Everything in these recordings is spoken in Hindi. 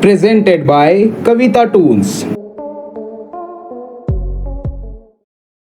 Presented by Kavita toons.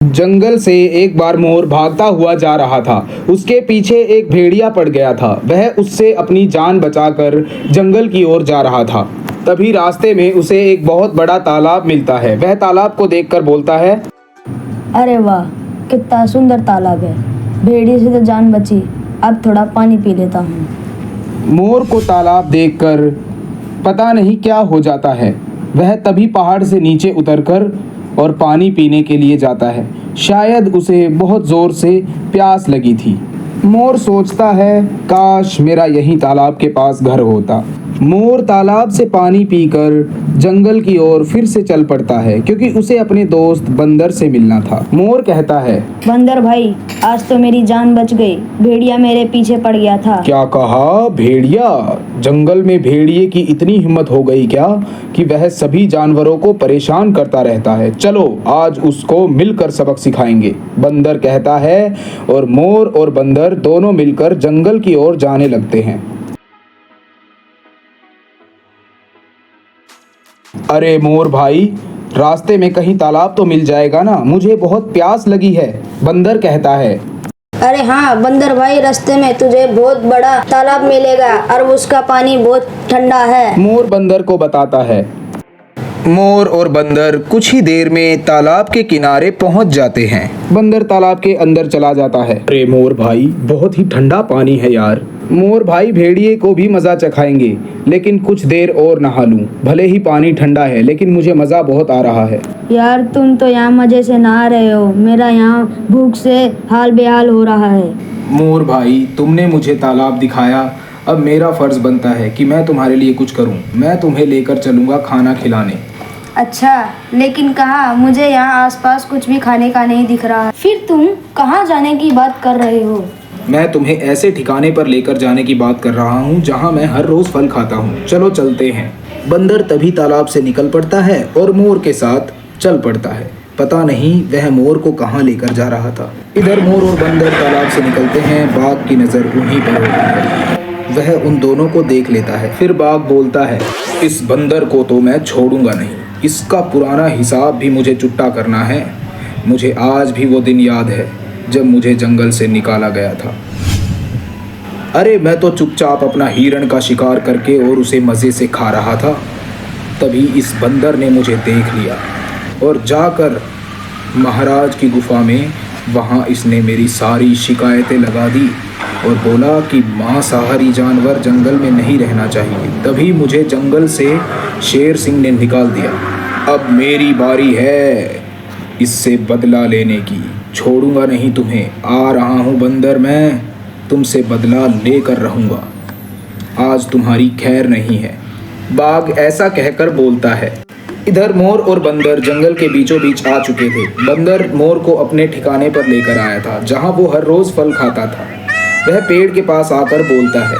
जंगल से एक बार मोर भागता हुआ जा रहा था। उसके पीछे एक भेड़िया पड़ गया था। वह उससे अपनी जान बचाकर जंगल की ओर जा रहा था। तभी रास्ते में उसे एक बहुत बड़ा तालाब मिलता है। वह तालाब को देखकर बोलता है, अरे वाह, कितना सुंदर तालाब है। भेड़िए से तो जान बची, अब थोड़ा पानी पी लेता हूँ। मोर को तालाब देखकर पता नहीं क्या हो जाता है। वह तभी पहाड़ से नीचे उतरकर और पानी पीने के लिए जाता है। शायद उसे बहुत जोर से प्यास लगी थी। मोर सोचता है, काश मेरा यही तालाब के पास घर होता। मोर तालाब से पानी पीकर जंगल की ओर फिर से चल पड़ता है, क्योंकि उसे अपने दोस्त बंदर से मिलना था। मोर कहता है, बंदर भाई, आज तो मेरी जान बच गई। भेड़िया मेरे पीछे पड़ गया था। क्या कहा? भेड़िया? जंगल में भेड़िए की इतनी हिम्मत हो गई क्या कि वह सभी जानवरों को परेशान करता रहता है। चलो आज उसको मिलकर सबक सिखाएंगे, बंदर कहता है। और मोर और बंदर दोनों मिलकर जंगल की ओर जाने लगते हैं। अरे मोर भाई, रास्ते में कहीं तालाब तो मिल जाएगा ना, मुझे बहुत प्यास लगी है, बंदर कहता है। अरे हाँ बंदर भाई, रास्ते में तुझे बहुत बड़ा तालाब मिलेगा और उसका पानी बहुत ठंडा है। मोर बंदर को बताता है। मोर और बंदर कुछ ही देर में तालाब के किनारे पहुंच जाते हैं। बंदर तालाब के अंदर चला जाता है। अरे मोर भाई, बहुत ही ठंडा पानी है यार। मोर भाई भेड़िए को भी मजा चखाएंगे, लेकिन कुछ देर और नहा लूं। भले ही पानी ठंडा है, लेकिन मुझे मजा बहुत आ रहा है। यार तुम तो यहाँ मजे से नहा रहे हो, मेरा यहाँ भूख से हाल बेहाल हो रहा है। मोर भाई, तुमने मुझे तालाब दिखाया, अब मेरा फर्ज बनता है कि मैं तुम्हारे लिए कुछ करूं। मैं तुम्हें लेकर चलूंगा खाना खिलाने। अच्छा, लेकिन कहाँ? मुझे यहाँ आसपास कुछ भी खाने का नहीं दिख रहा है। फिर तुम कहाँ जाने की बात कर रहे हो? मैं तुम्हें ऐसे ठिकाने पर लेकर जाने की बात कर रहा हूँ जहाँ मैं हर रोज फल खाता हूँ। चलो चलते हैं। बंदर तभी तालाब से निकल पड़ता है और मोर के साथ चल पड़ता है। पता नहीं वह मोर को कहाँ लेकर जा रहा था। इधर मोर और बंदर तालाब से निकलते हैं। बाघ की नज़र उन्हीं पर होती है। वह उन दोनों को देख लेता है। फिर बाघ बोलता है, इस बंदर को तो मैं छोड़ूंगा नहीं। इसका पुराना हिसाब भी मुझे चुकता करना है। मुझे आज भी वो दिन याद है जब मुझे जंगल से निकाला गया था। अरे मैं तो चुपचाप अपना हिरण का शिकार करके और उसे मज़े से खा रहा था। तभी इस बंदर ने मुझे देख लिया और जाकर महाराज की गुफा में वहाँ इसने मेरी सारी शिकायतें लगा दी और बोला कि मांसाहारी जानवर जंगल में नहीं रहना चाहिए। तभी मुझे जंगल से शेर सिंह ने निकाल दिया। अब मेरी बारी है इससे बदला लेने की। छोड़ूंगा नहीं तुम्हें। आ रहा हूँ बंदर, मैं तुमसे बदला लेकर रहूँगा। आज तुम्हारी खैर नहीं है। बाघ ऐसा कहकर बोलता है। इधर मोर और बंदर जंगल के बीचों बीच आ चुके थे। बंदर मोर को अपने ठिकाने पर लेकर आया था, जहाँ वो हर रोज फल खाता था। वह पेड़ के पास आकर बोलता है,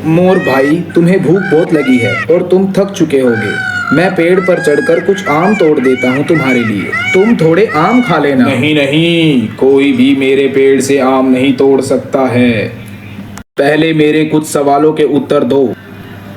मोर भाई, तुम्हें भूख बहुत लगी है और तुम थक चुके होगे। मैं पेड़ पर चढ़कर कुछ आम तोड़ देता हूँ तुम्हारे लिए। तुम थोड़े आम खा लेना। नहीं नहीं, कोई भी मेरे पेड़ से आम नहीं तोड़ सकता है। पहले मेरे कुछ सवालों के उत्तर दो।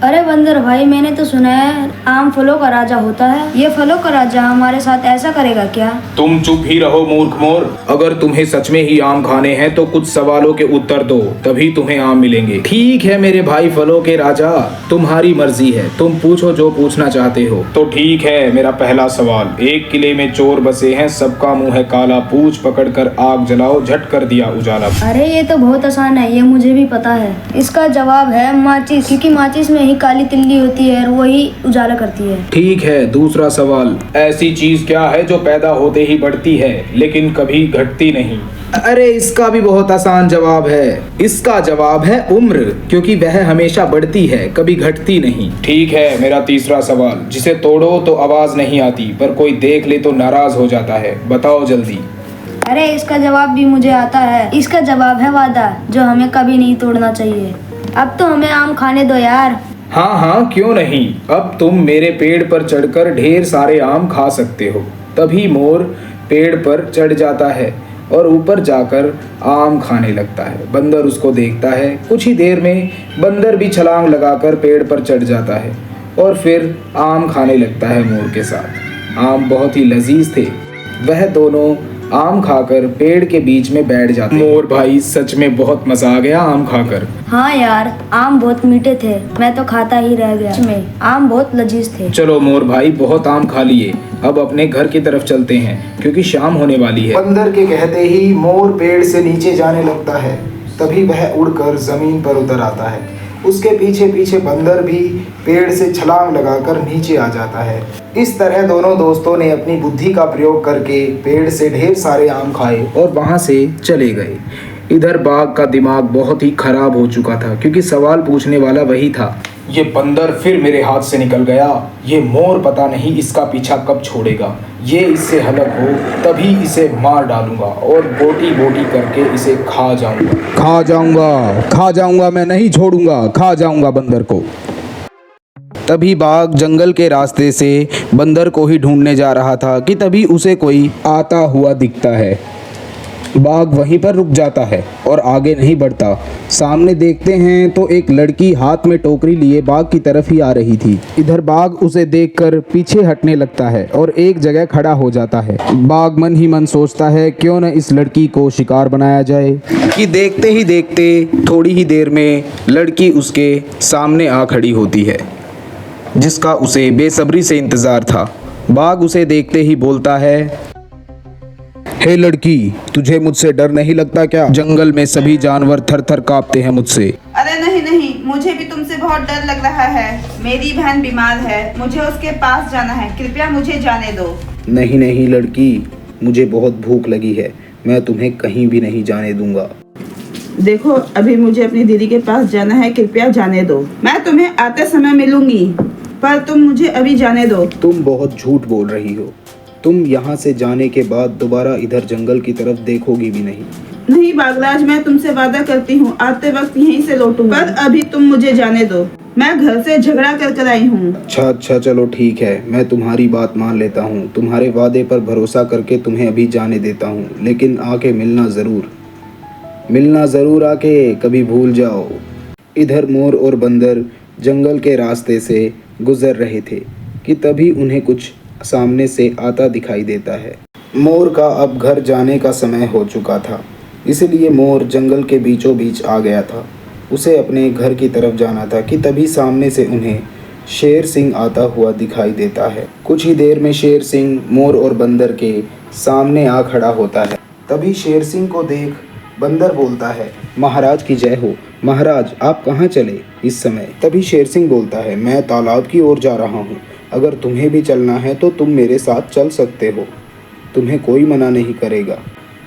अरे बंदर भाई, मैंने तो सुना है आम फलों का राजा होता है। ये फलों का राजा हमारे साथ ऐसा करेगा क्या? तुम चुप ही रहो मूर्ख मोर। अगर तुम्हें सच में ही आम खाने हैं तो कुछ सवालों के उत्तर दो, तभी तुम्हें आम मिलेंगे। ठीक है मेरे भाई फलों के राजा, तुम्हारी मर्जी है। तुम पूछो जो पूछना चाहते हो। तो ठीक है, मेरा पहला सवाल। एक किले में चोर बसे हैं, सबका मुंह है काला। पूछ पकड़ कर आग जलाओ, झट कर दिया उजाला। अरे ये तो बहुत आसान है, ये मुझे भी पता है। इसका जवाब है माचिस, क्योंकि माचिस में काली तिल्ली होती है और वही उजाला करती है। ठीक है, दूसरा सवाल। ऐसी चीज क्या है जो पैदा होते ही बढ़ती है लेकिन कभी घटती नहीं? अरे इसका भी बहुत आसान जवाब है। इसका जवाब है उम्र, क्योंकि वह हमेशा बढ़ती है, कभी घटती नहीं। ठीक है, मेरा तीसरा सवाल। जिसे तोड़ो तो आवाज नहीं आती, पर कोई देख ले तो नाराज हो जाता है। बताओ जल्दी। अरे इसका जवाब भी मुझे आता है। इसका जवाब है वादा, जो हमें कभी नहीं तोड़ना चाहिए। अब तो हमें आम खाने दो यार। हाँ हाँ, क्यों नहीं। अब तुम मेरे पेड़ पर चढ़कर ढेर सारे आम खा सकते हो। तभी मोर पेड़ पर चढ़ जाता है और ऊपर जाकर आम खाने लगता है। बंदर उसको देखता है। कुछ ही देर में बंदर भी छलांग लगाकर पेड़ पर चढ़ जाता है और फिर आम खाने लगता है मोर के साथ। आम बहुत ही लजीज थे। वह दोनों आम खाकर पेड़ के बीच में बैठ जाते। मोर भाई सच में बहुत मजा आ गया आम खाकर। हाँ यार, आम बहुत मीठे थे, मैं तो खाता ही रह गया। सच में आम बहुत लजीज थे। चलो मोर भाई, बहुत आम खा लिए, अब अपने घर की तरफ चलते हैं क्योंकि शाम होने वाली है। बंदर के कहते ही मोर पेड़ से नीचे जाने लगता है। तभी वह उड़कर जमीन पर उतर आता है। उसके पीछे पीछे बंदर भी पेड़ से छलांग लगाकर नीचे आ जाता है। इस तरह दोनों दोस्तों ने अपनी बुद्धि का प्रयोग करके पेड़ से ढेर सारे आम खाए और वहां से चले गए। इधर बाघ का दिमाग बहुत ही खराब हो चुका था क्योंकि सवाल पूछने वाला वही था। ये बंदर फिर मेरे हाथ से निकल गया। ये मोर पता नहीं इसका पीछा कब छोड़ेगा। ये इससे हलक हो तभी इसे मार डालूंगा और बोटी बोटी करके इसे खा जाऊंगा, मैं नहीं छोड़ूंगा, खा जाऊंगा बंदर को। तभी बाघ जंगल के रास्ते से बंदर को ही ढूंढने जा रहा था कि तभी उसे कोई आता हुआ दिखता है। बाघ वहीं पर रुक जाता है और आगे नहीं बढ़ता। सामने देखते हैं तो एक लड़की हाथ में टोकरी लिए बाघ की तरफ ही आ रही थी। इधर बाघ उसे देखकर पीछे हटने लगता है और एक जगह खड़ा हो जाता है। बाघ मन ही मन सोचता है क्यों न इस लड़की को शिकार बनाया जाए कि देखते ही देखते थोड़ी ही देर में लड़की उसके सामने आ खड़ी होती है, जिसका उसे बेसब्री से इंतज़ार था। बाघ उसे देखते ही बोलता है, हे लड़की, तुझे मुझसे डर नहीं लगता क्या? जंगल में सभी जानवर थर थर कांपते हैं मुझसे। अरे नहीं, मुझे भी तुमसे बहुत डर लग रहा है। मेरी बहन बीमार है, मुझे उसके पास जाना है, कृपया मुझे जाने दो। नहीं लड़की, मुझे बहुत भूख लगी है, मैं तुम्हें कहीं भी नहीं जाने दूंगा। देखो, अभी मुझे अपनी दीदी के पास जाना है, कृपया जाने दो। मैं तुम्हें आते समय मिलूंगी, पर तुम मुझे अभी जाने दो। तुम बहुत झूठ बोल रही हो। तुम यहाँ से जाने के बाद दोबारा इधर जंगल की तरफ देखोगी भी नहीं। नहीं बागराज, मैं तुमसे वादा करती हूँ आते वक्त यहीं से लौटूंगा, पर अभी तुम मुझे जाने दो। मैं घर से झगड़ा कर आई हूँ। अच्छा, चलो ठीक है, मैं तुम्हारी बात मान लेता हूँ। तुम्हारे वादे पर भरोसा करके तुम्हें अभी जाने देता हूँ, लेकिन आके मिलना ज़रूर आके, कभी भूल जाओ। इधर मोर और बंदर जंगल के रास्ते से गुजर रहे थे कि तभी उन्हें कुछ सामने से आता दिखाई देता है। मोर का अब घर जाने का समय हो चुका था, इसलिए मोर जंगल के बीचों बीच आ गया था। उसे अपने घर की तरफ जाना था कि तभी सामने से उन्हें शेर सिंह आता हुआ दिखाई देता है। कुछ ही देर में शेर सिंह मोर और बंदर के सामने आ खड़ा होता है। तभी शेर सिंह को देख बंदर बोलता है, महाराज की जय हो। महाराज, आप कहाँ चले इस समय? तभी शेर सिंह बोलता है, मैं तालाब की ओर जा रहा हूँ। अगर तुम्हें भी चलना है तो तुम मेरे साथ चल सकते हो, तुम्हें कोई मना नहीं करेगा।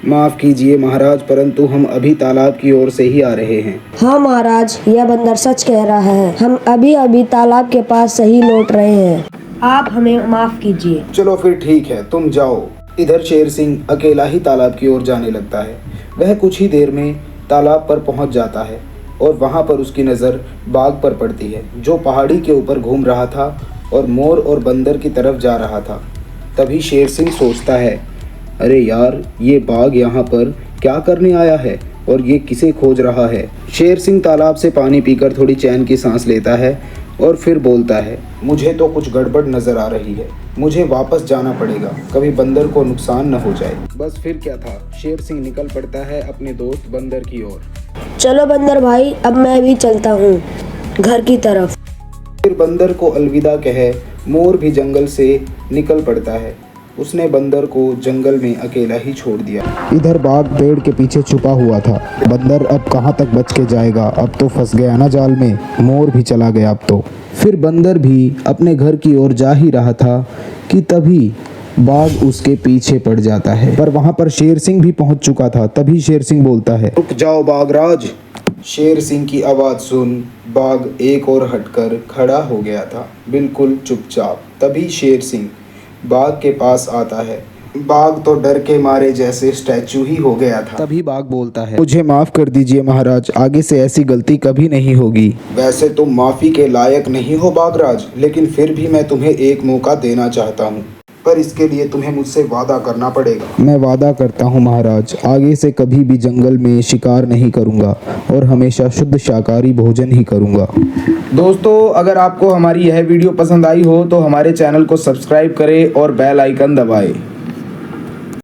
माफ़ कीजिए महाराज, परंतु हम अभी तालाब की ओर से ही आ रहे हैं। हाँ महाराज, यह बंदर सच कह रहा है, हम अभी तालाब के पास से ही लौट रहे हैं, आप हमें माफ कीजिए। चलो फिर ठीक है, तुम जाओ। इधर शेर सिंह अकेला ही तालाब की ओर जाने लगता है। वह कुछ ही देर में तालाब पर पहुंच जाता है और वहां पर उसकी नज़र बाघ पर पड़ती है, जो पहाड़ी के ऊपर घूम रहा था और मोर और बंदर की तरफ जा रहा था। तभी शेर सिंह सोचता है, अरे यार, ये बाघ यहाँ पर क्या करने आया है और ये किसे खोज रहा है? शेर सिंह तालाब से पानी पीकर थोड़ी चैन की सांस लेता है और फिर बोलता है, मुझे तो कुछ गड़बड़ नज़र आ रही है, मुझे वापस जाना पड़ेगा, कभी बंदर को नुकसान न हो जाए। बस फिर क्या था, शेर सिंह निकल पड़ता है अपने दोस्त बंदर की ओर। चलो बंदर भाई, अब मैं भी चलता हूँ घर की तरफ। फिर बंदर को अलविदा कहे मोर भी जंगल से निकल पड़ता है। उसने बंदर को जंगल में अकेला ही छोड़ दिया। इधर बाघ पेड़ के पीछे छुपा हुआ था। बंदर अब कहाँ तक बच के जाएगा, अब तो फंस गया ना जाल में। मोर भी चला गया अब तो। फिर बंदर भी अपने घर की ओर जा ही रहा था कि तभी बाघ उसके पीछे पड़ जाता है, पर वहाँ पर शेर सिंह भी पहुँच चुका था। तभी शेर सिंह बोलता है, रुक जाओ बाघराज। शेर सिंह की आवाज़ सुन बाघ एक और हटकर खड़ा हो गया था, बिल्कुल चुपचाप। तभी शेर सिंह बाघ के पास आता है। बाघ तो डर के मारे जैसे स्टैचू ही हो गया था। तभी बाघ बोलता है, मुझे माफ कर दीजिए महाराज, आगे से ऐसी गलती कभी नहीं होगी। वैसे तुम माफी के लायक नहीं हो बाघराज, लेकिन फिर भी मैं तुम्हें एक मौका देना चाहता हूँ। पर इसके लिए तुम्हें मुझसे वादा करना पड़ेगा। मैं वादा करता हूँ महाराज, आगे से कभी भी जंगल में शिकार नहीं करूँगा और हमेशा शुद्ध शाकाहारी भोजन ही करूँगा। दोस्तों, अगर आपको हमारी यह वीडियो पसंद आई हो तो हमारे चैनल को सब्सक्राइब करें और बेल आइकन दबाएं।